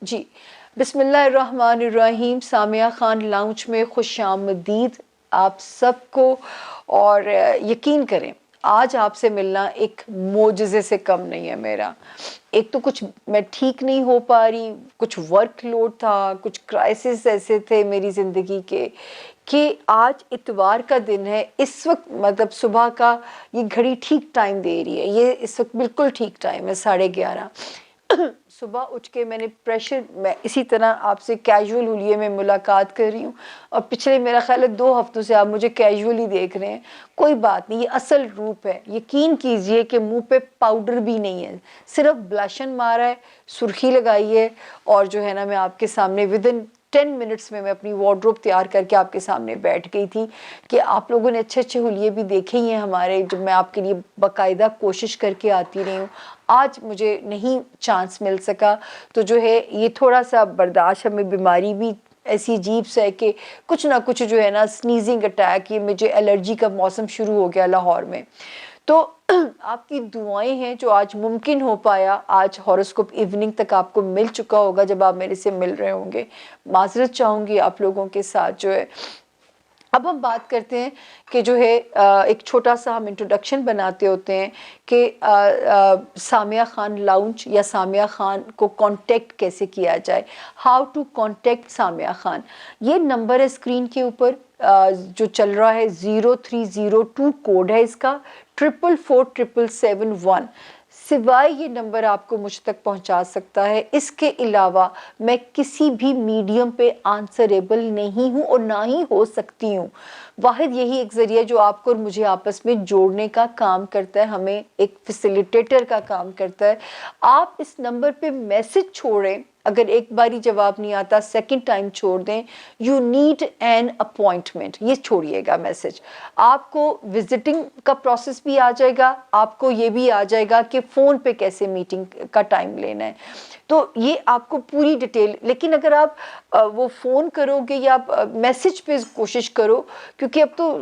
جی بسم اللہ الرحمن الرحیم. سامیہ خان لاؤنج میں خوش آمدید آپ سب کو. اور یقین کریں آج آپ سے ملنا ایک معجزے سے کم نہیں ہے میرا. ایک تو کچھ میں ٹھیک نہیں ہو پا رہی, کچھ ورک لوڈ تھا, کچھ کرائسس ایسے تھے میری زندگی کے کہ آج اتوار کا دن ہے. اس وقت مطلب صبح کا یہ گھڑی ٹھیک ٹائم دے رہی ہے, یہ اس وقت بالکل ٹھیک ٹائم ہے 11:30. صبح اٹھ کے میں نے میں اسی طرح آپ سے کیجول ہولیے میں ملاقات کر رہی ہوں, اور پچھلے میرا خیال ہے 2 ہفتوں سے آپ مجھے کیجولی دیکھ رہے ہیں. کوئی بات نہیں, یہ اصل روپ ہے. یقین کیجئے کہ منہ پہ پاؤڈر بھی نہیں ہے, صرف بلاشن مارا ہے, سرخی لگائی ہے, اور جو ہے نا میں آپ کے سامنے ودن 10 منٹس میں اپنی وارڈروب تیار کر کے آپ کے سامنے بیٹھ گئی تھی کہ آپ لوگوں نے اچھے اچھے ہولیے بھی دیکھے ہی ہیں ہمارے, جب میں آپ کے لیے باقاعدہ کوشش کر کے آتی رہی ہوں. آج مجھے نہیں چانس مل سکا, تو جو ہے یہ تھوڑا سا برداشت, ہمیں بیماری بھی ایسی عجیب سا ہے کہ کچھ نہ کچھ جو ہے نا سنیزنگ اٹیک, یہ مجھے الرجی کا موسم شروع ہو گیا لاہور میں. تو آپ کی دعائیں ہیں جو آج ممکن ہو پایا. آج ہاروسکوپ ایوننگ تک آپ کو مل چکا ہوگا جب آپ میرے سے مل رہے ہوں گے. معذرت چاہوں گی آپ لوگوں کے ساتھ جو ہے. اب ہم بات کرتے ہیں کہ جو ہے ایک چھوٹا سا ہم انٹروڈکشن بناتے ہوتے ہیں کہ سامیہ خان لاؤنج یا سامیہ خان کو کانٹیکٹ کیسے کیا جائے. How to contact Samiya Khan. یہ نمبر ہے اسکرین کے اوپر جو چل رہا ہے, 0302 کوڈ ہے اس کا, 444771. سوائے یہ نمبر آپ کو مجھ تک پہنچا سکتا ہے, اس کے علاوہ میں کسی بھی میڈیم پہ آنسریبل نہیں ہوں اور نہ ہی ہو سکتی ہوں. واحد یہی ایک ذریعہ جو آپ کو اور مجھے آپس میں جوڑنے کا کام کرتا ہے, ہمیں ایک فیسیلیٹیٹر کا کام کرتا ہے. آپ اس نمبر پہ میسج چھوڑیں, اگر ایک باری جواب نہیں آتا سیکنڈ ٹائم چھوڑ دیں. یو نیڈ این اپوائنٹمنٹ, یہ چھوڑیے گا میسج. آپ کو وزٹنگ کا پروسیس بھی آ جائے گا, آپ کو یہ بھی آ جائے گا کہ فون پہ کیسے میٹنگ کا ٹائم لینا ہے. تو یہ آپ کو پوری ڈیٹیل, لیکن اگر آپ وہ فون کرو گے یا آپ میسج پہ کوشش کرو, کیونکہ اب تو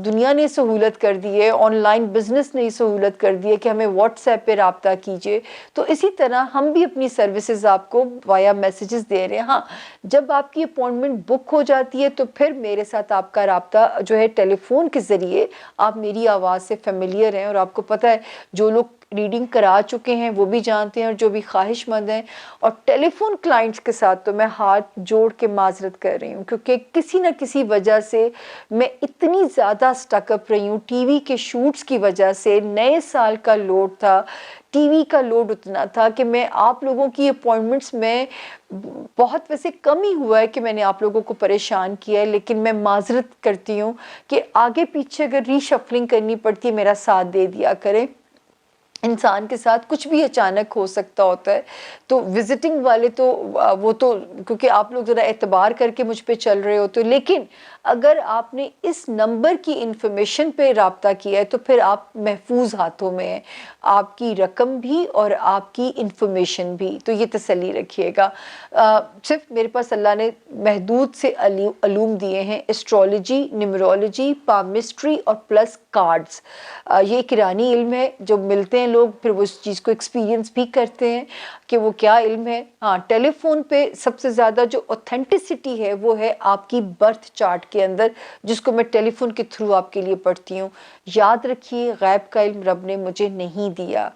دنیا نے سہولت کر دی ہے, آن لائن بزنس نے سہولت کر دی ہے کہ ہمیں واٹس ایپ پہ رابطہ کیجئے. تو اسی طرح ہم بھی اپنی سروسز آپ کو وایا میسیجز دے رہے ہیں. ہاں, جب آپ کی اپوائنٹمنٹ بک ہو جاتی ہے تو پھر میرے ساتھ آپ کا رابطہ جو ہے ٹیلی فون کے ذریعے, آپ میری آواز سے فیملیئر ہیں, اور آپ کو پتہ ہے جو لوگ ریڈنگ کرا چکے ہیں وہ بھی جانتے ہیں, اور جو بھی خواہش مند ہیں. اور ٹیلی فون کلائنٹس کے ساتھ تو میں ہاتھ جوڑ کے معذرت کر رہی ہوں, کیونکہ کسی نہ کسی وجہ سے میں اتنی زیادہ سٹک اپ رہی ہوں. ٹی وی کے شوٹس کی وجہ سے نئے سال کا لوڈ تھا, ٹی وی کا لوڈ اتنا تھا کہ میں آپ لوگوں کی اپوائنٹمنٹس میں بہت ویسے کم ہی ہوا ہے کہ میں نے آپ لوگوں کو پریشان کیا ہے, لیکن میں معذرت کرتی ہوں کہ آگے پیچھے اگر ری شفلنگ کرنی پڑتی ہے میرا ساتھ دے دیا کریں. انسان کے ساتھ کچھ بھی اچانک ہو سکتا ہوتا ہے. تو وزٹنگ والے تو وہ تو کیونکہ آپ لوگ ذرا اعتبار کر کے مجھ پہ چل رہے ہوتے, لیکن اگر آپ نے اس نمبر کی انفارمیشن پہ رابطہ کیا ہے تو پھر آپ محفوظ ہاتھوں میں ہیں, آپ کی رقم بھی اور آپ کی انفارمیشن بھی. تو یہ تسلی رکھیے گا. صرف میرے پاس اللہ نے محدود سے علوم دیے ہیں, اسٹرالوجی, نیمرولوجی, پامسٹری اور پلس کارڈز. یہ ایک ایرانی علم ہے, جو ملتے ہیں لوگ پھر وہ اس چیز کو ایکسپیرینس بھی کرتے ہیں کہ وہ کیا علم ہے. ہاں, ٹیلی فون پہ سب سے زیادہ جو اوتھینٹسٹی ہے وہ ہے آپ کی برتھ چارٹ کے اندر, جس کو میں ٹیلی فون کے تھرو آپ کے لیے پڑھتی ہوں. یاد رکھیے غیب کا علم رب نے مجھے نہیں دیا,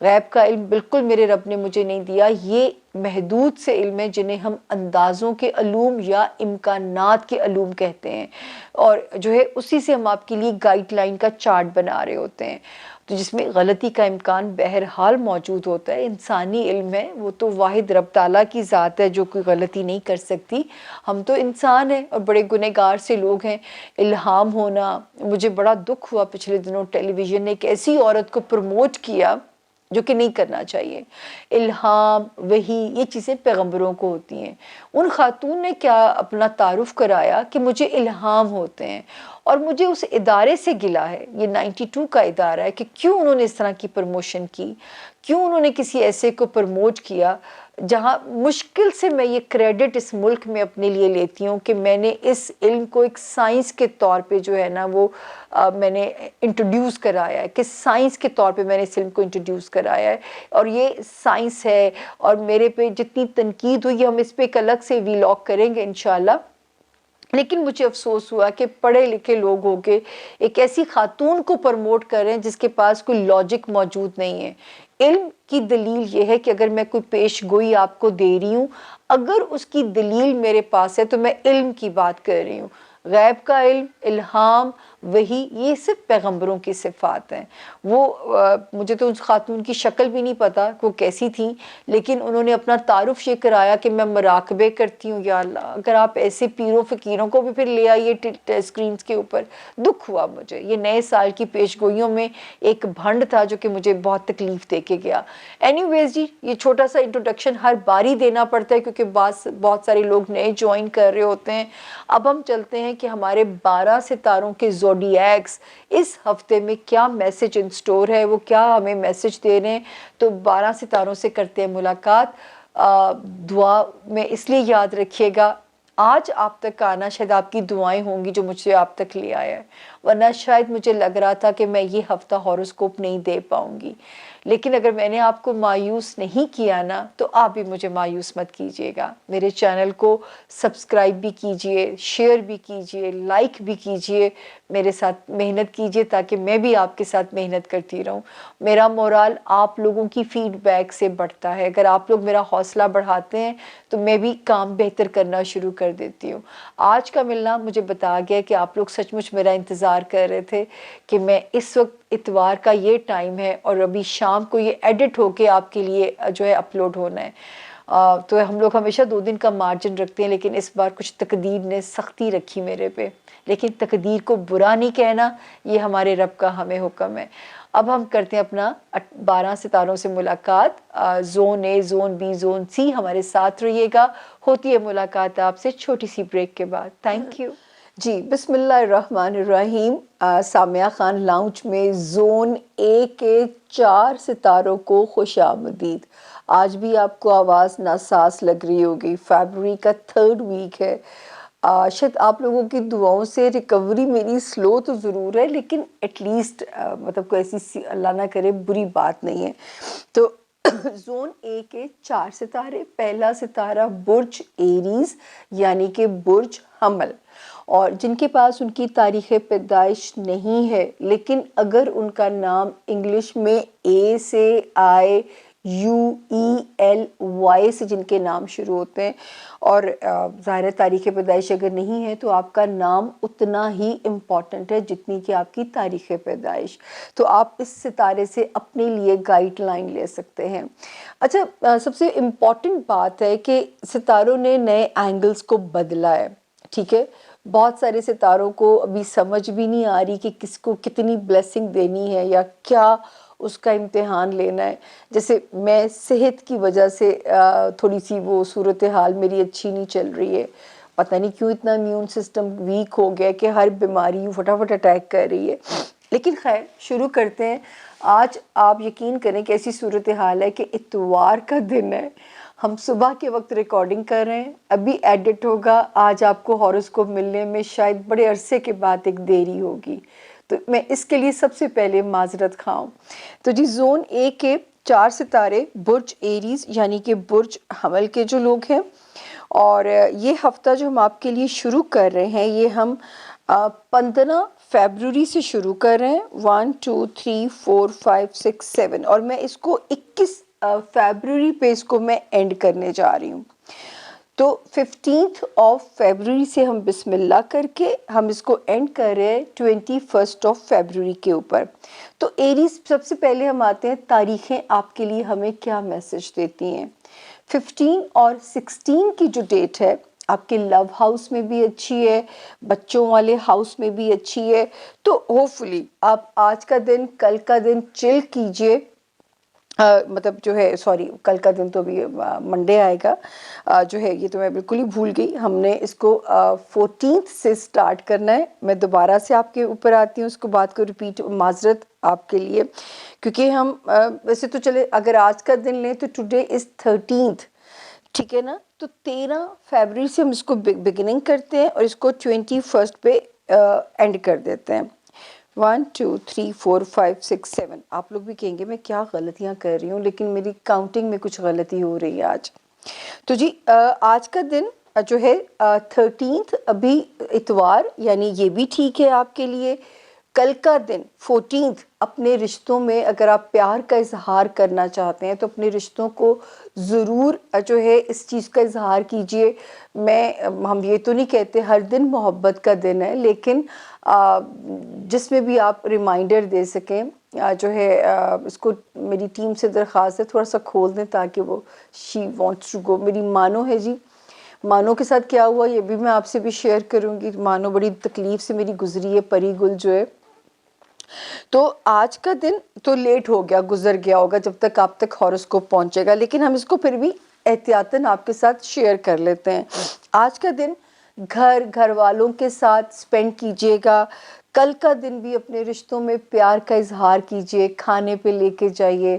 غیب کا علم بالکل میرے رب نے مجھے نہیں دیا. یہ محدود سے علم ہے جنہیں ہم اندازوں کے علوم یا امکانات کے علوم کہتے ہیں, اور جو ہے اسی سے ہم آپ کے لیے گائیڈ لائن کا چارٹ بنا رہے ہوتے ہیں, تو جس میں غلطی کا امکان بہرحال موجود ہوتا ہے. انسانی علم ہے, وہ تو واحد رب تعالیٰ کی ذات ہے جو کوئی غلطی نہیں کر سکتی. ہم تو انسان ہیں اور بڑے گنہگار سے لوگ ہیں. الہام ہونا, مجھے بڑا دکھ ہوا پچھلے دنوں ٹیلی ویژن نے ایک ایسی عورت کو پروموٹ کیا جو کہ نہیں کرنا چاہیے. الہام, وحی, یہ چیزیں پیغمبروں کو ہوتی ہیں. ان خاتون نے کیا اپنا تعارف کرایا کہ مجھے الہام ہوتے ہیں, اور مجھے اس ادارے سے گلا ہے, یہ 92 کا ادارہ ہے, کہ کیوں انہوں نے اس طرح کی پروموشن کی, کیوں انہوں نے کسی ایسے کو پروموٹ کیا جہاں مشکل سے میں یہ کریڈٹ اس ملک میں اپنے لیے لیتی ہوں کہ میں نے اس علم کو ایک سائنس کے طور پہ جو ہے نا وہ میں نے انٹروڈیوس کرایا ہے، کہ سائنس کے طور پہ میں نے اس علم کو انٹروڈیوس کرایا ہے، اور یہ سائنس ہے. اور میرے پہ جتنی تنقید ہوئی ہم اس پہ ایک الگ سے ویلاگ کریں گے انشاءاللہ. لیکن مجھے افسوس ہوا کہ پڑھے لکھے لوگ ہو کے ایک ایسی خاتون کو پروموٹ کر رہے ہیں جس کے پاس کوئی لاجک موجود نہیں ہے. علم کی دلیل یہ ہے کہ اگر میں کوئی پیش گوئی آپ کو دے رہی ہوں، اگر اس کی دلیل میرے پاس ہے تو میں علم کی بات کر رہی ہوں. غیب کا علم، الہام، وحی، یہ صرف پیغمبروں کی صفات ہیں. وہ مجھے تو اس خاتون کی شکل بھی نہیں پتا کہ وہ کیسی تھی، لیکن انہوں نے اپنا تعارف یہ کرایا کہ میں مراقبے کرتی ہوں. یا اللہ، اگر آپ ایسے پیروں فقیروں کو بھی پھر لے آئیے اسکرینز کے اوپر. دکھ ہوا مجھے. یہ نئے سال کی پیش گوئیوں میں ایک بھنڈ تھا جو کہ مجھے بہت تکلیف دے کے گیا. اینی ویز جی، یہ چھوٹا سا انٹروڈکشن ہر باری دینا پڑتا ہے کیونکہ بہت سارے لوگ نئے جوائن کر رہے ہوتے ہیں. اب ہم چلتے ہیں کہ ہمارے 12 ستاروں کے زوڈیاکس اس ہفتے میں کیا میسج ان سٹور ہے، وہ کیا ہمیں میسج دے رہے ہیں. تو 12 ستاروں سے کرتے ہیں ملاقات. دعا میں اس لیے یاد رکھیے گا، آج آپ تک آنا شاید آپ کی دعائیں ہوں گی جو مجھ سے آپ تک لے آیا ہے، ورنہ شاید مجھے لگ رہا تھا کہ میں یہ ہفتہ ہاروسکوپ نہیں دے پاؤں گی. لیکن اگر میں نے آپ کو مایوس نہیں کیا نا تو آپ بھی مجھے مایوس مت کیجیے گا. میرے چینل کو سبسکرائب بھی کیجیے، شیئر بھی کیجیے، لائک بھی کیجیے، میرے ساتھ محنت کیجیے تاکہ میں بھی آپ کے ساتھ محنت کرتی رہوں. میرا مورال آپ لوگوں کی فیڈ بیک سے بڑھتا ہے. اگر آپ لوگ میرا حوصلہ بڑھاتے ہیں تو میں بھی کام بہتر کرنا شروع کر دیتی ہوں. آج کا ملنا مجھے بتا گیا کہ آپ لوگ سچ مچ میرا انتظار کر رہے تھے کہ میں اس وقت اتوار کا یہ ٹائم ہے اور ابھی شام کو یہ ایڈٹ ہو کے آپ کے لیے جو ہے اپلوڈ ہونا ہے. تو ہم لوگ ہمیشہ 2 دن کا مارجن رکھتے ہیں، لیکن اس بار کچھ تقدیر نے سختی رکھی میرے پہ. لیکن تقدیر کو برا نہیں کہنا، یہ ہمارے رب کا ہمیں حکم ہے. اب ہم کرتے ہیں اپنا 12 ستاروں سے ملاقات. Zone A, zone B, zone C, ہمارے ساتھ رہیے گا. ہوتی ہے ملاقات آپ سے چھوٹی سی بریک کے بعد. تھینک یو جی. بسم اللہ الرحمن الرحیم. سامیہ خان لاؤنج میں زون اے کے 4 ستاروں کو خوش آمدید. آج بھی آپ کو آواز ناساز لگ رہی ہوگی. فیبروری کا 3rd ویک ہے. شاید آپ لوگوں کی دعاؤں سے ریکوری میری سلو تو ضرور ہے، لیکن ایٹ لیسٹ مطلب کوئی ایسی اللہ نہ کرے بری بات نہیں ہے. تو زون اے کے 4 ستارے. پہلا ستارہ برج ایریز یعنی کہ برج حمل، اور جن کے پاس ان کی تاریخ پیدائش نہیں ہے لیکن اگر ان کا نام انگلش میں اے سے آئے، UELY سے جن کے نام شروع ہوتے ہیں، اور ظاہر تاریخ پیدائش اگر نہیں ہے تو آپ کا نام اتنا ہی امپورٹنٹ ہے جتنی کہ آپ کی تاریخ پیدائش. تو آپ اس ستارے سے اپنے لیے گائیڈ لائن لے سکتے ہیں. اچھا، سب سے امپورٹنٹ بات ہے کہ ستاروں نے نئے اینگلز کو بدلا ہے. ٹھیک ہے، بہت سارے ستاروں کو ابھی سمجھ بھی نہیں آ رہی کہ کس کو کتنی بلیسنگ دینی ہے یا کیا اس کا امتحان لینا ہے. جیسے میں صحت کی وجہ سے تھوڑی سی وہ صورتحال میری اچھی نہیں چل رہی ہے. پتہ نہیں کیوں اتنا امیون سسٹم ویک ہو گیا کہ ہر بیماری فٹافٹ اٹیک کر رہی ہے. لیکن خیر، شروع کرتے ہیں. آج آپ یقین کریں کہ ایسی صورتحال ہے کہ اتوار کا دن ہے، ہم صبح کے وقت ریکارڈنگ کر رہے ہیں، ابھی ایڈٹ ہوگا. آج آپ کو ہاروسکوپ ملنے میں شاید بڑے عرصے کے بعد ایک دیری ہوگی، تو میں اس کے لیے سب سے پہلے معذرت خواہ ہوں. تو جی، زون اے کے 4 ستارے برج ایریز یعنی کہ برج حمل کے جو لوگ ہیں، اور یہ ہفتہ جو ہم آپ کے لیے شروع کر رہے ہیں یہ ہم 15 فیبروری سے شروع کر رہے ہیں. 1 2 3 4 5 6 7 اور میں اس کو 21 فیبروری پہ اس کو میں اینڈ کرنے جا رہی ہوں. تو 15 فیبروری سے ہم بسم اللہ کر کے ہم اس کو اینڈ کر رہے ہیں 21 فیبروری کے اوپر. تو ایریز، سب سے پہلے ہم آتے ہیں تاریخیں آپ کے لیے ہمیں کیا میسج دیتی ہیں. 15 اور 16 کی جو ڈیٹ ہے آپ کے لو ہاؤس میں بھی اچھی ہے، بچوں والے ہاؤس میں بھی اچھی ہے. تو ہوپفلی آپ آج کا دن، کل کا دن چل کیجئے. مطلب جو ہے، سوری، کل کا دن تو بھی منڈے آئے گا جو ہے، یہ تو میں بالکل ہی بھول گئی. ہم نے اس کو 14 سے سٹارٹ کرنا ہے. میں دوبارہ سے آپ کے اوپر آتی ہوں، اس کو بات کو ریپیٹ، معذرت آپ کے لیے، کیونکہ ہم ویسے تو چلے اگر آج کا دن لیں تو ٹوڈے از 13 ٹھیک ہے نا. تو 13 فیبرری سے ہم اس کو بگننگ کرتے ہیں اور اس کو 21 پہ اینڈ کر دیتے ہیں. 1 2 3 4 5 6 7. آپ لوگ بھی کہیں گے میں کیا غلطیاں کر رہی ہوں، لیکن میری کاؤنٹنگ میں کچھ غلطی ہو رہی ہے آج. تو جی آج کا دن جو ہے 13 ابھی اتوار، یعنی یہ بھی ٹھیک ہے آپ کے لیے. کل کا دن 14 اپنے رشتوں میں اگر آپ پیار کا اظہار کرنا چاہتے ہیں تو اپنے رشتوں کو ضرور جو ہے اس چیز کا اظہار کیجئے. ہم یہ تو نہیں کہتے ہر دن محبت کا دن ہے، لیکن جس میں بھی آپ ریمائنڈر دے سکیں جو ہے اس کو میری ٹیم سے درخواست ہے تھوڑا سا کھول دیں تاکہ وہ شی وانٹس ٹو گو. میری مانو ہے جی، مانو کے ساتھ کیا ہوا یہ بھی میں آپ سے بھی شیئر کروں گی. مانو بڑی تکلیف سے میری گزری ہے، پری گل جو ہے. تو آج کا دن تو لیٹ ہو گیا، گزر گیا ہوگا جب تک آپ تک ہاروسکوپ پہنچے گا، لیکن ہم اس کو پھر بھی احتیاطاً آپ کے ساتھ شیئر کر لیتے ہیں. آج کا دن گھر والوں کے ساتھ سپینڈ کیجیے گا. کل کا دن بھی اپنے رشتوں میں پیار کا اظہار کیجیے، کھانے پہ لے کے جائیے،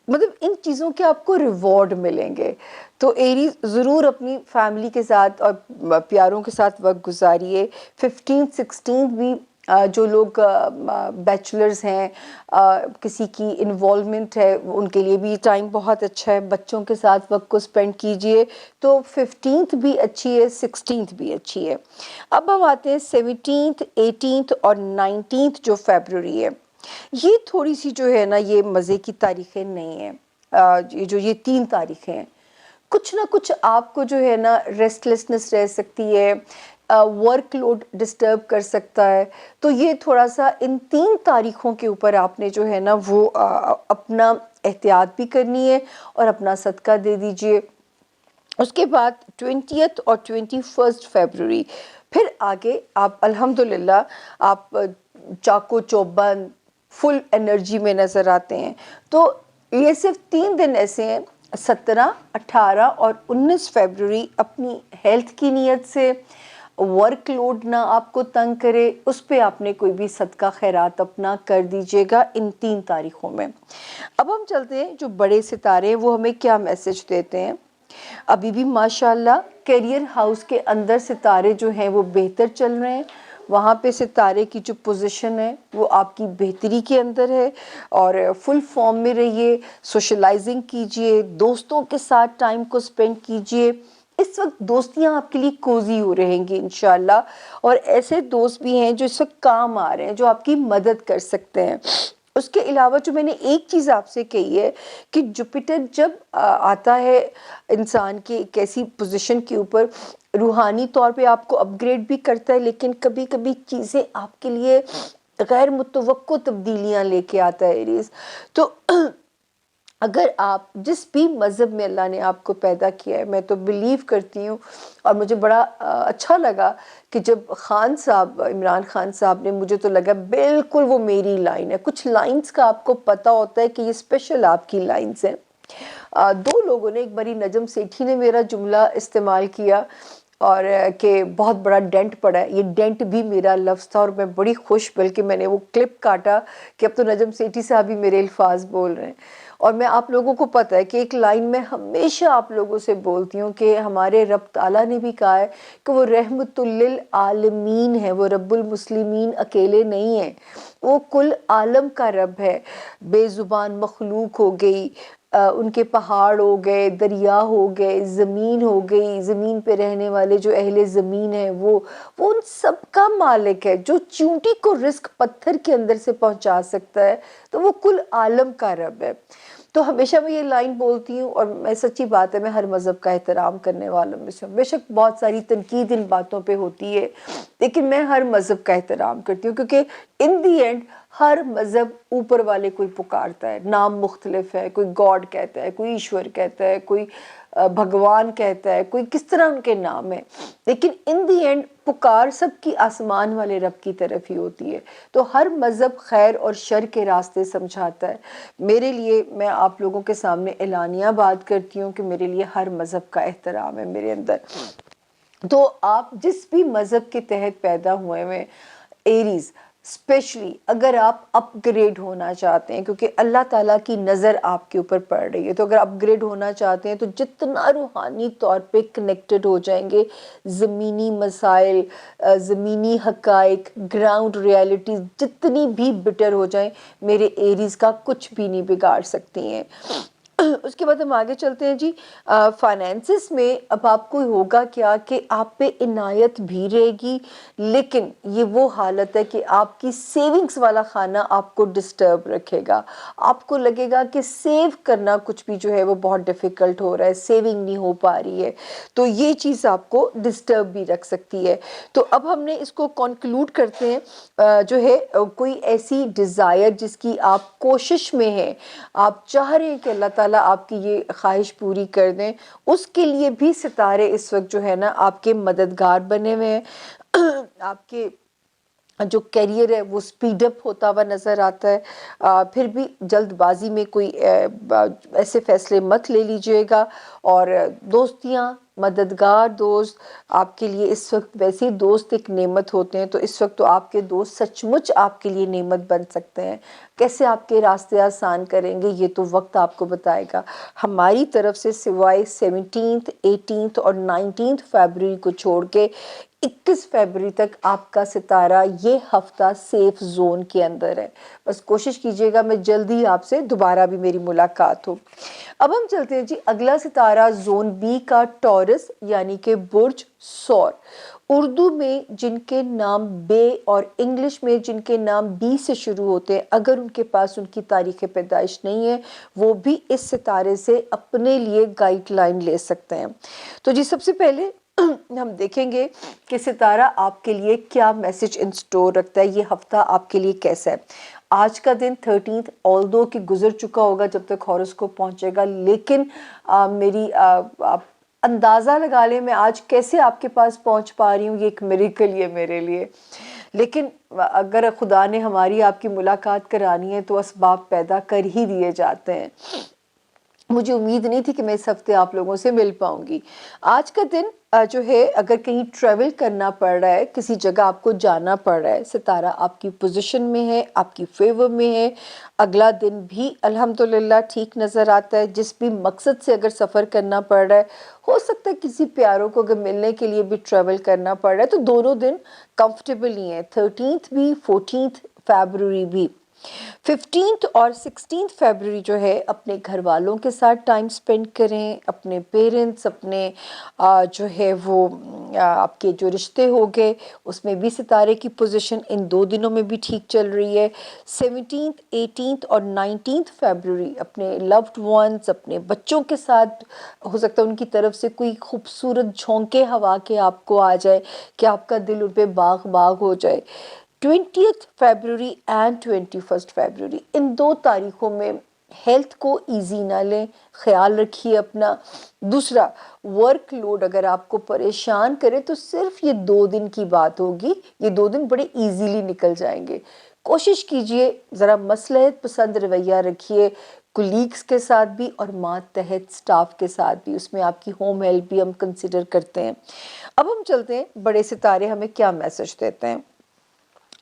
مطلب ان چیزوں کے آپ کو ریوارڈ ملیں گے. تو ایریز ضرور اپنی فیملی کے ساتھ اور پیاروں کے ساتھ وقت گزاریے. 15 16 بھی جو لوگ بیچلرز ہیں، کسی کی انوالومنٹ ہے، ان کے لیے بھی ٹائم بہت اچھا ہے. بچوں کے ساتھ وقت کو سپینڈ کیجئے. تو 15 بھی اچھی ہے، 16 بھی اچھی ہے. اب ہم آتے ہیں 17 18 اور 19 جو فیبرری ہے. یہ تھوڑی سی جو ہے نا یہ مزے کی تاریخیں نہیں ہیں. یہ 3 تاریخیں ہیں، کچھ نہ کچھ آپ کو جو ہے نا ریسٹلیسنس رہ سکتی ہے، ورک لوڈ ڈسٹرب کر سکتا ہے. تو یہ تھوڑا سا ان 3 تاریخوں کے اوپر آپ نے جو ہے نا وہ اپنا احتیاط بھی کرنی ہے اور اپنا صدقہ دے دیجئے. اس کے بعد 20 اور 21 فیبرری پھر آگے آپ الحمدللہ آپ چاقو چوبند فل انرجی میں نظر آتے ہیں. تو یہ صرف 3 دن ایسے ہیں، 17 18 اور 19 فیبرری اپنی ہیلتھ کی نیت سے ورک لوڈ نہ آپ کو تنگ کرے، اس پہ آپ نے کوئی بھی صدقہ خیرات اپنا کر دیجئے گا ان 3 تاریخوں میں. اب ہم چلتے ہیں جو بڑے ستارے ہیں وہ ہمیں کیا میسج دیتے ہیں. ابھی بھی ماشاءاللہ کیریئر ہاؤس کے اندر ستارے جو ہیں وہ بہتر چل رہے ہیں. وہاں پہ ستارے کی جو پوزیشن ہے وہ آپ کی بہتری کے اندر ہے، اور فل فارم میں رہیے، سوشلائزنگ کیجئے، دوستوں کے ساتھ ٹائم کو سپینڈ کیجئے. اس وقت دوستیاں آپ کے لیے کوزی ہو رہیں گی انشاءاللہ، اور ایسے دوست بھی ہیں جو اس وقت کام آ رہے ہیں، جو آپ کی مدد کر سکتے ہیں. اس کے علاوہ جو میں نے ایک چیز آپ سے کہی ہے کہ جوپیٹر جب آتا ہے انسان کی ایک ایسی پوزیشن کے اوپر، روحانی طور پہ آپ کو اپ گریڈ بھی کرتا ہے، لیکن کبھی کبھی چیزیں آپ کے لیے غیر متوقع تبدیلیاں لے کے آتا ہے ایریز. تو اگر آپ جس بھی مذہب میں اللہ نے آپ کو پیدا کیا ہے، میں تو بلیو کرتی ہوں، اور مجھے بڑا اچھا لگا کہ جب خان صاحب عمران خان صاحب نے، مجھے تو لگا بالکل وہ میری لائن ہے. کچھ لائنز کا آپ کو پتہ ہوتا ہے کہ یہ اسپیشل آپ کی لائنز ہیں. 2 لوگوں نے، ایک باری نجم سیٹھی نے میرا جملہ استعمال کیا اور کہ بہت بڑا ڈینٹ پڑا ہے. یہ ڈینٹ بھی میرا لفظ تھا، اور میں بڑی خوش، بلکہ میں نے وہ کلپ کاٹا کہ اب تو نجم سیٹھی صاحب بھی میرے الفاظ بول رہے ہیں. اور میں آپ لوگوں کو پتہ ہے کہ ایک لائن میں ہمیشہ آپ لوگوں سے بولتی ہوں کہ ہمارے رب تعالیٰ نے بھی کہا ہے کہ وہ رحمت للعالمین ہے، وہ رب المسلمین اکیلے نہیں ہیں، وہ کل عالم کا رب ہے. بے زبان مخلوق ہو گئی، ان کے پہاڑ ہو گئے، دریا ہو گئے، زمین ہو گئی، زمین پہ رہنے والے جو اہل زمین ہیں وہ ان سب کا مالک ہے. جو چونٹی کو رزق پتھر کے اندر سے پہنچا سکتا ہے تو وہ کل عالم کا رب ہے. تو ہمیشہ میں یہ لائن بولتی ہوں، اور میں سچی بات ہے میں ہر مذہب کا احترام کرنے والوں میں سے ہوں. بے شک بہت ساری تنقید ان باتوں پہ ہوتی ہے، لیکن میں ہر مذہب کا احترام کرتی ہوں، کیونکہ ان دی اینڈ ہر مذہب اوپر والے کوئی پکارتا ہے، نام مختلف ہے، کوئی گاڈ کہتا ہے، کوئی ایشور کہتا ہے، کوئی بھگوان کہتا ہے، کوئی کس طرح ان کے نام ہے، لیکن ان دی اینڈ پکار سب کی آسمان والے رب کی طرف ہی ہوتی ہے. تو ہر مذہب خیر اور شر کے راستے سمجھاتا ہے. میرے لیے، میں آپ لوگوں کے سامنے اعلانیہ بات کرتی ہوں کہ میرے لیے ہر مذہب کا احترام ہے میرے اندر. تو آپ جس بھی مذہب کے تحت پیدا ہوئے ہوئے ایریز، اسپیشلی اگر آپ اپ گریڈ ہونا چاہتے ہیں، کیونکہ اللہ تعالیٰ کی نظر آپ کے اوپر پڑ رہی ہے، تو اگر اپ گریڈ ہونا چاہتے ہیں تو جتنا روحانی طور پہ کنیکٹڈ ہو جائیں گے، زمینی مسائل، زمینی حقائق، گراؤنڈ ریالٹیز جتنی بھی بٹر ہو جائیں، میرے ایریز کا کچھ بھی نہیں بگاڑ سکتی ہیں۔ اس کے بعد ہم آگے چلتے ہیں جی، فائنینسز میں اب آپ کو ہوگا کیا کہ آپ پہ عنایت بھی رہے گی، لیکن یہ وہ حالت ہے کہ آپ کی سیونگز والا خانہ آپ کو ڈسٹرب رکھے گا، آپ کو لگے گا کہ سیو کرنا کچھ بھی جو ہے وہ بہت ڈیفیکلٹ ہو رہا ہے، سیونگ نہیں ہو پا رہی ہے، تو یہ چیز آپ کو ڈسٹرب بھی رکھ سکتی ہے۔ تو اب ہم نے اس کو کنکلوڈ کرتے ہیں، جو ہے کوئی ایسی ڈیزائر جس کی آپ کوشش میں ہیں، آپ چاہ رہے ہیں کہ اللہ تعالیٰ آپ کی یہ خواہش پوری کر دیں، اس کے لیے بھی ستارے اس وقت جو ہے نا آپ کے مددگار بنے ہوئے ہیں۔ آپ کے جو کیریئر ہے وہ سپیڈ اپ ہوتا ہوا نظر آتا ہے، پھر بھی جلد بازی میں کوئی ایسے فیصلے مت لے لیجئے گا، اور دوستیاں، مددگار دوست آپ کے لیے اس وقت، ویسے دوست ایک نعمت ہوتے ہیں، تو اس وقت تو آپ کے دوست سچ مچ آپ کے لیے نعمت بن سکتے ہیں۔ کیسے آپ کے راستے آسان کریں گے یہ تو وقت آپ کو بتائے گا۔ ہماری طرف سے سوائے 17 18 اور 19 فیبروری کو چھوڑ کے 21 فیبروری تک آپ کا ستارہ یہ ہفتہ سیف زون کے اندر ہے۔ بس کوشش کیجئے گا میں جلدی آپ سے دوبارہ بھی میری ملاقات ہو۔ اب ہم چلتے ہیں جی اگلا ستارہ زون بی کا، ٹورس یعنی کہ برج ثور۔ اردو میں جن کے نام بے اور انگلش میں جن کے نام بی سے شروع ہوتے ہیں، اگر ان کے پاس ان کی تاریخ پیدائش نہیں ہے، وہ بھی اس ستارے سے اپنے لیے گائیڈ لائن لے سکتے ہیں۔ تو جی سب سے پہلے ہم دیکھیں گے کہ ستارہ آپ کے لیے کیا میسج ان سٹور رکھتا ہے، یہ ہفتہ آپ کے لیے کیسا ہے۔ آج کا دن 13 آلدو کہ گزر چکا ہوگا جب تک ہاروسکوپ پہنچے گا، لیکن میری آپ اندازہ لگا لیں میں آج کیسے آپ کے پاس پہنچ پا رہی ہوں، یہ ایک میریکل ہی ہے میرے لیے۔ لیکن اگر خدا نے ہماری آپ کی ملاقات کرانی ہے تو اسباب پیدا کر ہی دیے جاتے ہیں۔ مجھے امید نہیں تھی کہ میں اس ہفتے آپ لوگوں سے مل پاؤں گی۔ آج کا دن جو ہے اگر کہیں ٹریول کرنا پڑ رہا ہے، کسی جگہ آپ کو جانا پڑ رہا ہے، ستارہ آپ کی پوزیشن میں ہے، آپ کی فیور میں ہے، اگلا دن بھی الحمدللہ ٹھیک نظر آتا ہے۔ جس بھی مقصد سے اگر سفر کرنا پڑ رہا ہے، ہو سکتا ہے کسی پیاروں کو اگر ملنے کے لیے بھی ٹریول کرنا پڑ رہا ہے، تو دونوں دن کمفرٹیبل ہی ہیں، 13 بھی 14 فیبروری بھی۔ 15 اور 16 فیبروری جو ہے اپنے گھر والوں کے ساتھ ٹائم سپینڈ کریں، اپنے پیرنٹس، اپنے جو ہے وہ آپ کے جو رشتے ہو گئے اس میں بھی ستارے کی پوزیشن ان دو دنوں میں بھی ٹھیک چل رہی ہے۔ 17 18 اور 19 فیبروری اپنے لوڈ ونز، اپنے بچوں کے ساتھ، ہو سکتا ہے ان کی طرف سے کوئی خوبصورت جھونکے ہوا کے آپ کو آ جائے کہ آپ کا دل ان پہ باغ باغ ہو جائے۔ 20 فیبروری اینڈ 21 فیبروری ان دو تاریخوں میں ہیلتھ کو ایزی نہ لیں، خیال رکھیے اپنا۔ دوسرا، ورک لوڈ اگر آپ کو پریشان کرے تو صرف یہ 2 دن کی بات ہوگی، یہ 2 دن بڑے ایزیلی نکل جائیں گے۔ کوشش کیجئے ذرا مصلحت پسند رویہ رکھیے، کولیگز کے ساتھ بھی اور ماتحت سٹاف کے ساتھ بھی، اس میں آپ کی ہوم ہیلپ بھی ہم کنسیڈر کرتے ہیں۔ اب ہم چلتے ہیں بڑے ستارے ہمیں کیا میسج دیتے ہیں۔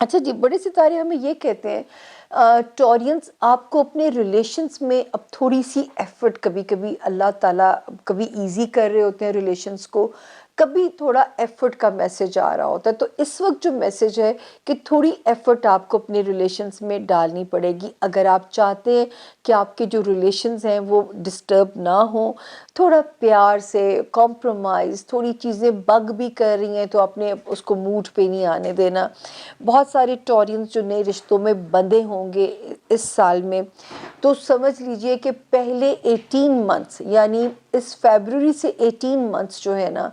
اچھا جی، بڑے ستارے ہمیں یہ کہتے ہیں ٹورینز آپ کو اپنے ریلیشنز میں اب تھوڑی سی ایفرٹ، کبھی کبھی اللہ تعالیٰ کبھی ایزی کر رہے ہوتے ہیں ریلیشنز کو، کبھی تھوڑا ایفرٹ کا میسج آ رہا ہوتا ہے، تو اس وقت جو میسج ہے کہ تھوڑی ایفرٹ آپ کو اپنے ریلیشنز میں ڈالنی پڑے گی اگر آپ چاہتے ہیں کہ آپ کے جو ریلیشنز ہیں وہ ڈسٹرب نہ ہوں۔ تھوڑا پیار سے کمپرومائز، تھوڑی چیزیں بگ بھی کر رہی ہیں تو اپنے اس کو موڈ پہ نہیں آنے دینا۔ بہت سارے ٹورینز جو نئے رشتوں میں بندھے ہوں گے اس سال میں، تو سمجھ لیجئے کہ پہلے 18 منتھس یعنی اس فیبروری سے 18 منتھس جو ہے نا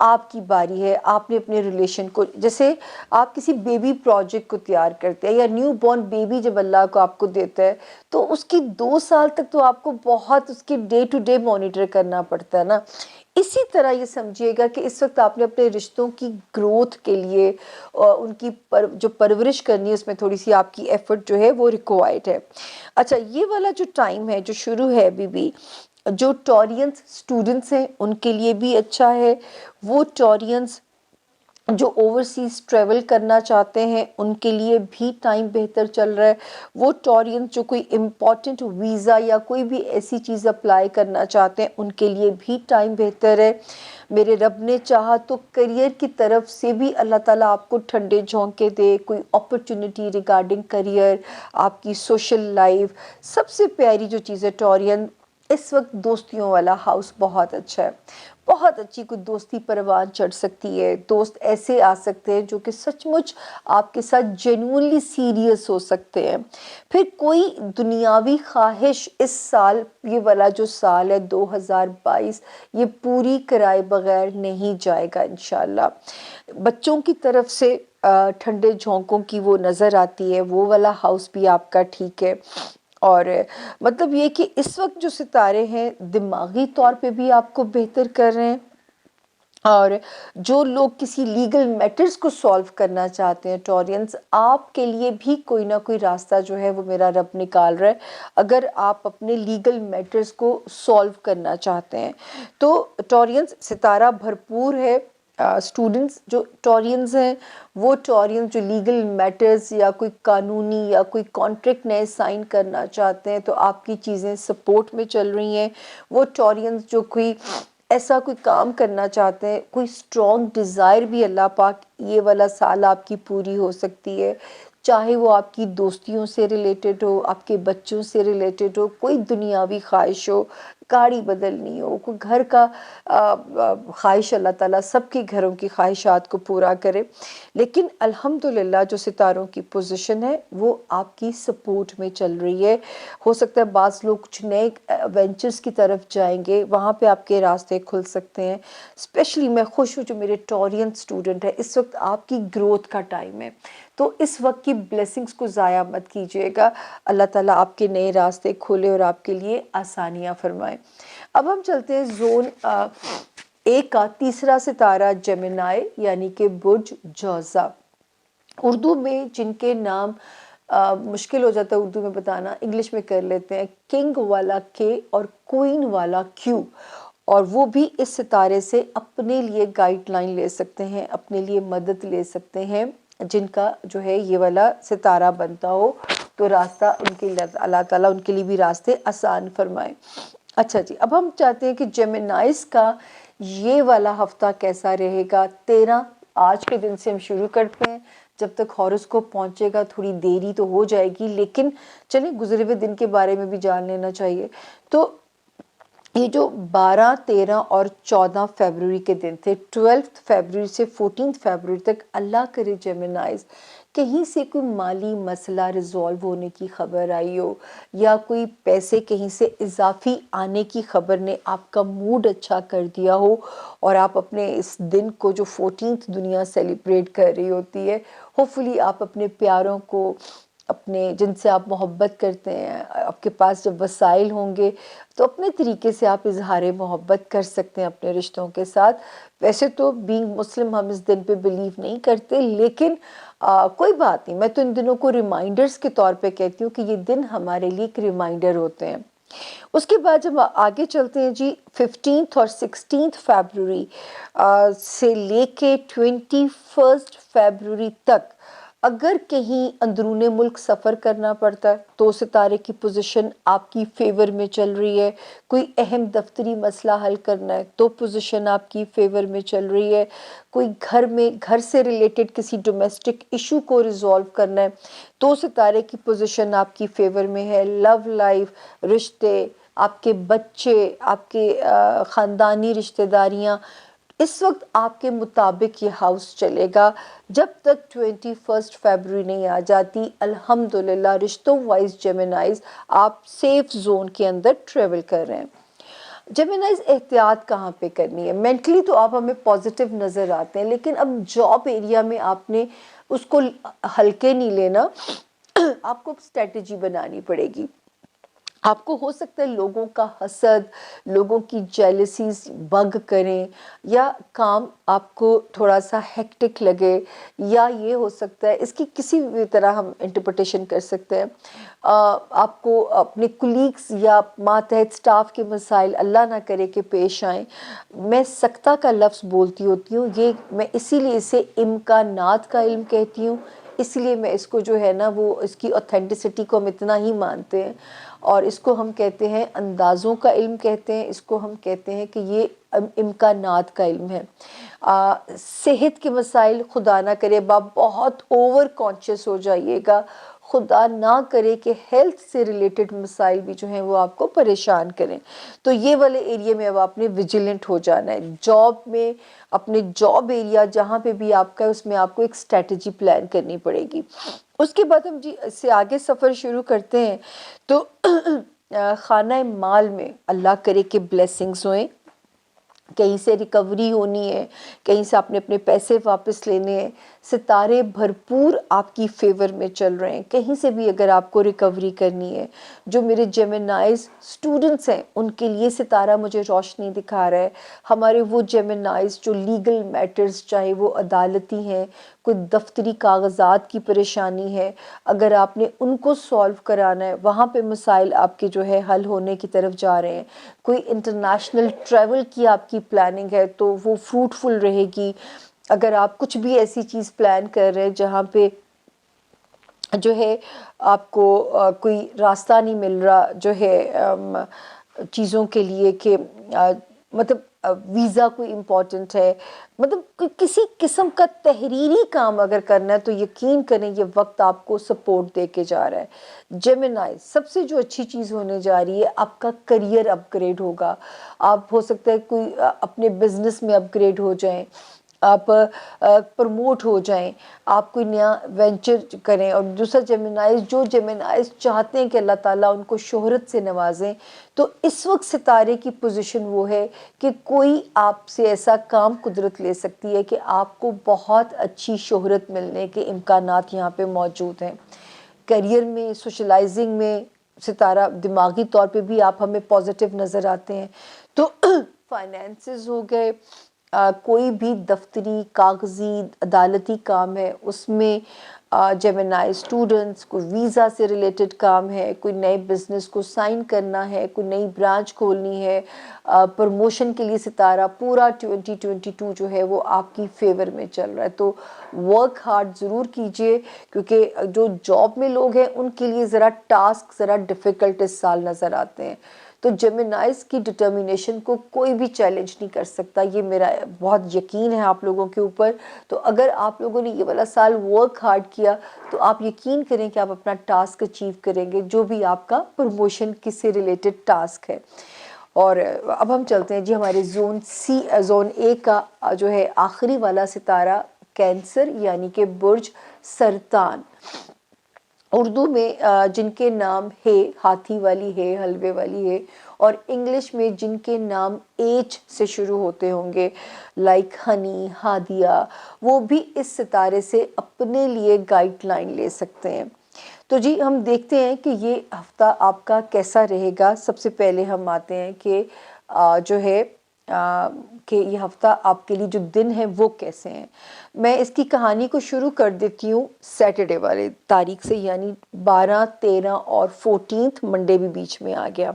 آپ کی باری ہے۔ آپ نے اپنے ریلیشن کو، جیسے آپ کسی بیبی پروجیکٹ کو تیار کرتے ہیں یا نیو بورن بیبی جب اللہ کو آپ کو دیتا ہے تو اس کی 2 سال تک تو آپ کو بہت اس کی ڈے ٹو ڈے مانیٹر کرنا پڑتا ہے نا۔ اسی طرح یہ سمجھیے گا کہ اس وقت آپ نے اپنے رشتوں کی گروتھ کے لیے ان کی جو پرورش کرنی ہے اس میں تھوڑی سی آپ کی ایفرٹ جو ہے وہ ریکوائرڈ ہے۔ اچھا، یہ والا جو ٹائم ہے جو شروع ہے ابھی بھی، جو ٹورینز اسٹوڈنٹس ہیں ان کے لیے بھی اچھا ہے۔ وہ ٹورینز جو اوورسیز ٹریول کرنا چاہتے ہیں ان کے لیے بھی ٹائم بہتر چل رہا ہے. وہ ٹورینز جو کوئی امپورٹنٹ ویزا یا کوئی بھی ایسی چیز اپلائی کرنا چاہتے ہیں ان کے لیے بھی ٹائم بہتر ہے. میرے رب نے چاہا تو کریئر کی طرف سے بھی اللہ تعالیٰ آپ کو ٹھنڈے جھونکے دے, کوئی اپرچونٹی ریگارڈنگ کریئر, آپ کی سوشل لائف. سب سے پیاری جو چیز ہے ٹورین, اس وقت دوستیوں والا ہاؤس بہت اچھا ہے. بہت اچھی کوئی دوستی پروان چڑھ سکتی ہے. دوست ایسے آ سکتے ہیں جو کہ سچ مچ آپ کے ساتھ جینوئنلی سیریس ہو سکتے ہیں. پھر کوئی دنیاوی خواہش اس سال, یہ والا جو سال ہے 2022, یہ پوری کرائے بغیر نہیں جائے گا انشاءاللہ. بچوں کی طرف سے ٹھنڈے جھونکوں کی وہ نظر آتی ہے, وہ والا ہاؤس بھی آپ کا ٹھیک ہے. اور مطلب یہ کہ اس وقت جو ستارے ہیں دماغی طور پہ بھی آپ کو بہتر کر رہے ہیں, اور جو لوگ کسی لیگل میٹرز کو سالو کرنا چاہتے ہیں ٹورینز, آپ کے لیے بھی کوئی نہ کوئی راستہ جو ہے وہ میرا رب نکال رہا ہے. اگر آپ اپنے لیگل میٹرز کو سالو کرنا چاہتے ہیں تو ٹورینز ستارہ بھرپور ہے. اسٹوڈنٹس جو ٹورینز ہیں, وہ ٹورینز جو لیگل میٹرز یا کوئی قانونی یا کوئی کانٹریکٹ نئے سائن کرنا چاہتے ہیں تو آپ کی چیزیں سپورٹ میں چل رہی ہیں. وہ ٹورینز جو کوئی ایسا کوئی کام کرنا چاہتے ہیں, کوئی اسٹرانگ ڈیزائر بھی اللہ پاک یہ والا سال آپ کی پوری ہو سکتی ہے. چاہے وہ آپ کی دوستیوں سے ریلیٹڈ ہو, آپ کے بچوں سے ریلیٹڈ ہو, کوئی دنیاوی خواہش ہو, گاڑی بدلنی ہو, کوئی گھر کا خواہش. اللہ تعالیٰ سب کے گھروں کی خواہشات کو پورا کرے. لیکن الحمدللہ جو ستاروں کی پوزیشن ہے وہ آپ کی سپورٹ میں چل رہی ہے. ہو سکتا ہے بعض لوگ کچھ نئے وینچرز کی طرف جائیں گے, وہاں پہ آپ کے راستے کھل سکتے ہیں. اسپیشلی میں خوش ہوں جو میرے ٹورین اسٹوڈنٹ ہے, اس وقت آپ کی گروتھ کا ٹائم ہے, تو اس وقت کی بلیسنگز کو ضائع مت کیجیے گا. اللہ تعالیٰ آپ کے نئے راستے کھولے اور آپ کے لیے آسانیاں فرمائے. اب ہم چلتے ہیں زون ایک کا تیسرا ستارہ جیمنائی یعنی کہ برج جوزا. اردو میں جن کے نام مشکل ہو جاتا ہے اردو میں بتانا, انگلش میں کر لیتے ہیں. کنگ والا کے اور کوئین والا کیو, اور وہ بھی اس ستارے سے اپنے لیے گائیڈ لائن لے سکتے ہیں, اپنے لیے مدد لے سکتے ہیں. جن کا جو ہے یہ والا ستارہ بنتا ہو تو راستہ ان کے اللہ تعالیٰ ان کے لیے بھی راستے آسان فرمائے. اچھا جی, اب ہم چاہتے ہیں کہ جیمنائز کا یہ والا ہفتہ کیسا رہے گا. 13 آج کے دن سے ہم شروع کرتے ہیں, جب تک ہاروسکوپ پہنچے گا تھوڑی دیری تو ہو جائے گی, لیکن چلیں گزرے ہوئے دن کے بارے میں بھی جان لینا چاہیے. تو یہ جو 12, 13 اور 14 فیبروری کے دن تھے, 12 فیبروری سے 14 فیبروری تک, اللہ کرے جیمنائز کہیں سے کوئی مالی مسئلہ ریزالو ہونے کی خبر آئی ہو, یا کوئی پیسے کہیں سے اضافی آنے کی خبر نے آپ کا موڈ اچھا کر دیا ہو, اور آپ اپنے اس دن کو جو 14th دنیا سیلیبریٹ کر رہی ہوتی ہے, ہوپفلی آپ اپنے پیاروں کو, اپنے جن سے آپ محبت کرتے ہیں, آپ کے پاس جب وسائل ہوں گے تو اپنے طریقے سے آپ اظہار محبت کر سکتے ہیں اپنے رشتوں کے ساتھ. ویسے تو بینگ مسلم ہم اس دن پہ بلیو نہیں کرتے, لیکن کوئی بات نہیں, میں تو ان دنوں کو ریمائنڈرز کے طور پہ کہتی ہوں کہ یہ دن ہمارے لیے ایک ریمائنڈر ہوتے ہیں. اس کے بعد جب آگے چلتے ہیں جی 15 اور 16 فیبروری سے لے کے 21 فیبروری تک, اگر کہیں اندرون ملک سفر کرنا پڑتا ہے تو ستارے کی پوزیشن آپ کی فیور میں چل رہی ہے. کوئی اہم دفتری مسئلہ حل کرنا ہے تو پوزیشن آپ کی فیور میں چل رہی ہے. کوئی گھر سے ریلیٹڈ کسی ڈومیسٹک ایشو کو ریزالو کرنا ہے تو ستارے کی پوزیشن آپ کی فیور میں ہے. لو لائف, رشتے, آپ کے بچے, آپ کے خاندانی رشتہ داریاں, اس وقت آپ کے مطابق یہ ہاؤس چلے گا. جب تک 21 فیبروری نہیں آ جاتی الحمدللہ رشتوں وائز جیمنائز آپ سیف زون کے اندر ٹریول کر رہے ہیں. جیمنائز احتیاط کہاں پہ کرنی ہے؟ مینٹلی تو آپ ہمیں پازیٹیو نظر آتے ہیں, لیکن اب جاب ایریا میں آپ نے اس کو ہلکے نہیں لینا, آپ کو اسٹریٹجی بنانی پڑے گی. آپ کو ہو سکتا ہے لوگوں کا حسد، لوگوں کی جیلسیز بگ کریں، یا کام آپ کو تھوڑا سا ہیکٹک لگے، یا یہ ہو سکتا ہے، اس کی کسی بھی طرح ہم انٹرپریٹیشن کر سکتے ہیں، آپ کو اپنے کولیگز یا ماتحت سٹاف کے مسائل اللہ نہ کرے کہ پیش آئیں۔ میں سکتہ کا لفظ بولتی ہوتی ہوں، یہ میں اسی لیے اسے امکانات کا علم کہتی ہوں، اس لیے میں اس کو جو ہے نا وہ اس کی اوتھینٹسٹی کو ہم اتنا ہی مانتے ہیں، اور اس کو ہم کہتے ہیں اندازوں کا علم کہتے ہیں، اس کو ہم کہتے ہیں کہ یہ امکانات کا علم ہے۔ صحت کے مسائل خدا نہ کرے باپ بہت اوور کانشیس ہو جائیے گا، خدا نہ کرے کہ ہیلتھ سے ریلیٹڈ مسائل بھی جو ہیں وہ آپ کو پریشان کریں، تو یہ والے ایریے میں اب آپ نے ویجیلنٹ ہو جانا ہے۔ جاب میں اپنے جاب ایریا جہاں پہ بھی آپ کا ہے اس میں آپ کو ایک اسٹریٹجی پلان کرنی پڑے گی۔ اس کے بعد ہم جی اس سے آگے سفر شروع کرتے ہیں تو خانہ مال میں اللہ کرے کہ بلیسنگز ہوئیں، کہیں سے ریکوری ہونی ہے، کہیں سے آپ نے اپنے پیسے واپس لینے ہیں، ستارے بھرپور آپ کی فیور میں چل رہے ہیں، کہیں سے بھی اگر آپ کو ریکوری کرنی ہے۔ جو میرے جیمنائز سٹوڈنٹس ہیں ان کے لیے ستارہ مجھے روشنی دکھا رہا ہے، ہمارے وہ جیمنائز جو لیگل میٹرز چاہے وہ عدالتی ہیں، کوئی دفتری کاغذات کی پریشانی ہے، اگر آپ نے ان کو سولو کرانا ہے، وہاں پہ مسائل آپ کے جو ہے حل ہونے کی طرف جا رہے ہیں، کوئی انٹرنیشنل ٹریول کی آپ کی پلاننگ ہے تو وہ فروٹفل رہے گی، اگر آپ کچھ بھی ایسی چیز پلان کر رہے ہیں جہاں پہ جو ہے آپ کو کوئی راستہ نہیں مل رہا جو ہے چیزوں کے لیے کہ مطلب ویزا کوئی امپورٹنٹ ہے، مطلب کسی قسم کا تحریری کام اگر کرنا ہے تو یقین کریں یہ وقت آپ کو سپورٹ دے کے جا رہا ہے۔ جیمنائی سب سے جو اچھی چیز ہونے جا رہی ہے آپ کا کریئر اپ گریڈ ہوگا، آپ ہو سکتا ہے کوئی اپنے بزنس میں اپ گریڈ ہو جائیں، آپ پروموٹ ہو جائیں، آپ کوئی نیا وینچر کریں۔ اور دوسرا جیمنائز، جو جیمنائز چاہتے ہیں کہ اللہ تعالیٰ ان کو شہرت سے نوازیں، تو اس وقت ستارے کی پوزیشن وہ ہے کہ کوئی آپ سے ایسا کام قدرت لے سکتی ہے کہ آپ کو بہت اچھی شہرت ملنے کے امکانات یہاں پہ موجود ہیں۔ کیریئر میں، سوشلائزنگ میں ستارہ دماغی طور پہ بھی آپ ہمیں پازیٹیو نظر آتے ہیں۔ تو فائنینسز ہو گئے، کوئی بھی دفتری کاغذی عدالتی کام ہے اس میں جیمنائی اسٹوڈنٹس، کوئی ویزا سے ریلیٹڈ کام ہے، کوئی نئے بزنس کو سائن کرنا ہے، کوئی نئی برانچ کھولنی ہے، پروموشن کے لیے ستارہ پورا 2022 جو ہے وہ آپ کی فیور میں چل رہا ہے۔ تو ورک ہارڈ ضرور کیجئے، کیونکہ جو جاب میں لوگ ہیں ان کے لیے ذرا ٹاسک ذرا ڈیفیکلٹ اس سال نظر آتے ہیں، تو جیمنائز کی ڈٹرمینیشن کو کوئی بھی چیلنج نہیں کر سکتا، یہ میرا بہت یقین ہے آپ لوگوں کے اوپر۔ تو اگر آپ لوگوں نے یہ والا سال ورک ہارڈ کیا تو آپ یقین کریں کہ آپ اپنا ٹاسک اچیو کریں گے، جو بھی آپ کا پروموشن کس سے ریلیٹڈ ٹاسک ہے۔ اور اب ہم چلتے ہیں جی ہمارے زون اے کا جو ہے آخری والا ستارہ کینسر، یعنی کہ برج سرطان، اردو میں جن کے نام ہے، ہاتھی والی ہے، حلوے والی ہے، اور انگلش میں جن کے نام ایچ سے شروع ہوتے ہوں گے، لائک ہنی، ہادیہ، وہ بھی اس ستارے سے اپنے لیے گائیڈ لائن لے سکتے ہیں۔ تو جی ہم دیکھتے ہیں کہ یہ ہفتہ آپ کا کیسا رہے گا۔ سب سے پہلے ہم آتے ہیں کہ جو ہے کہ یہ ہفتہ آپ کے لیے جو دن ہیں وہ کیسے ہیں۔ میں اس کی کہانی کو شروع کر دیتی ہوں سیٹرڈے والے تاریخ سے، یعنی 12، 13 اور 14 منڈے بھی بیچ میں آ گیا۔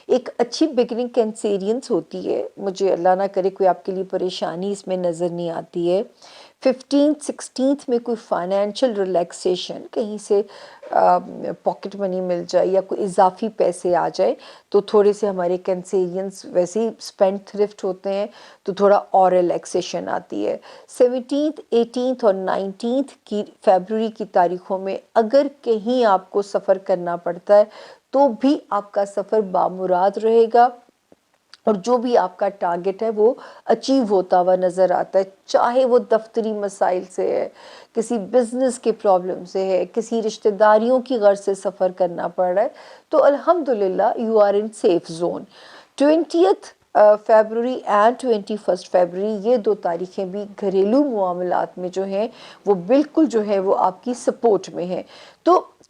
ایک اچھی بگننگ کینسیرینس ہوتی ہے، مجھے اللہ نہ کرے کوئی آپ کے لیے پریشانی اس میں نظر نہیں آتی ہے۔ 15، 16 میں کوئی فائنینشیل ریلیکسیشن، کہیں سے پاکٹ منی مل جائے یا کوئی اضافی پیسے آ جائے تو تھوڑے سے ہمارے کینسیرینس ویسے ہی اسپینڈ تھرفٹ ہوتے ہیں تو تھوڑا اور ریلیکسیشن آتی ہے۔ 17، 18 اور 19 کی فیبروری کی تاریخوں میں اگر کہیں آپ کو سفر کرنا پڑتا ہے تو بھی آپ کا سفر بامراد رہے گا، اور جو بھی آپ کا ٹارگٹ ہے وہ اچیو ہوتا ہوا نظر آتا ہے، چاہے وہ دفتری مسائل سے ہے، کسی بزنس کے پرابلم سے ہے، کسی رشتہ داریوں کی غرض سے سفر کرنا پڑ رہا ہے، تو الحمدللہ you are in safe zone. 20 February and 21 February, یہ دو تاریخیں بھی گھریلو معاملات میں جو ہیں وہ بالکل جو ہے وہ آپ کی سپورٹ میں ہیں۔ تو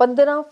15